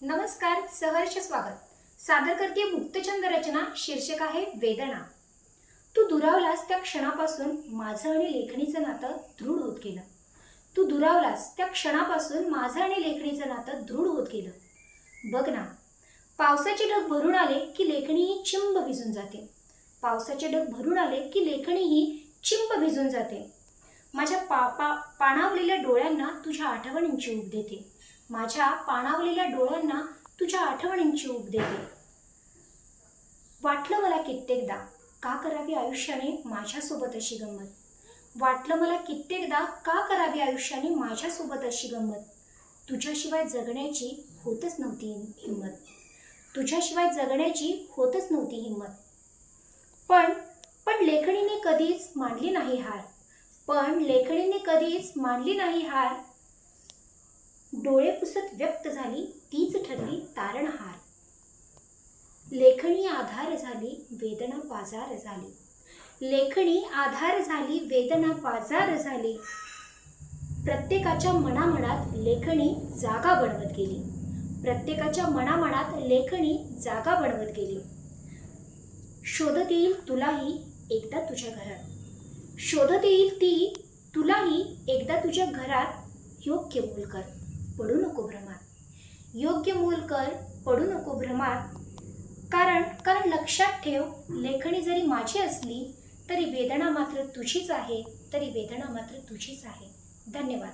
नमस्कार, सहर्ष स्वागत. सादर करते मुक्तचंद रचना. शीर्षक आहे वेदना. तू दुरावलास त्या क्षणापासून माझं आणि लेखणीचं नातं दृढ होत गेलं. तू दुरावलास त्या क्षणापासून माझं आणि लेखणीचं नातं दृढ होत गेलं. बघ ना, पावसाचे ढग भरून आले की लेखणीही चिंब भिजून जाते. पावसाचे ढग भरून आले की लेखणीही चिंब भिजून जाते. माझ्या पाणावलेल्या डोळ्यांना तुझ्या आठवणींची ऊब देते. माझ्या पाणावलेल्या डोळ्यांना तुझ्या आठवणींची ऊब देते. वाटलं मला कित्येकदा का करावी आयुष्याने माझ्यासोबत अशी गंमत. वाटलं मला कित्येकदा का करावी आयुष्याने माझ्यासोबत अशी गंमत. तुझ्याशिवाय जगण्याची होतच नव्हती हिंमत. तुझ्याशिवाय जगण्याची होतच नव्हती हिंमत. पण लेखणीने कधीच मानली नाही हार. पण लेखणीने कधीच मानली नाही हार. डोळे पुसत व्यक्त झाली तीच ठरली तारणहार. लेखणी आधार झाली वेदना पाजार झाली. लेखणी आधार झाली वेदना पाजार झाली. प्रत्येकाच्या मनामनात लेखणी जागा बनवत गेली. प्रत्येकाच्या मनामनात लेखणी जागा बनवत गेली. शोधत येईल तुलाही एकदा तुझ्या घरात. शोधत येईल ती तुलाही एकदा तुझ्या घरात. योग्य मोल कर, पडू नको भ्रमात. योग्य मोल कर, पडू नको भ्रमात. कारण लक्षात ठेव, लेखणी जरी माझी असली तरी वेदना मात्र तुझीच आहे. तरी वेदना मात्र तुझीच आहे. धन्यवाद.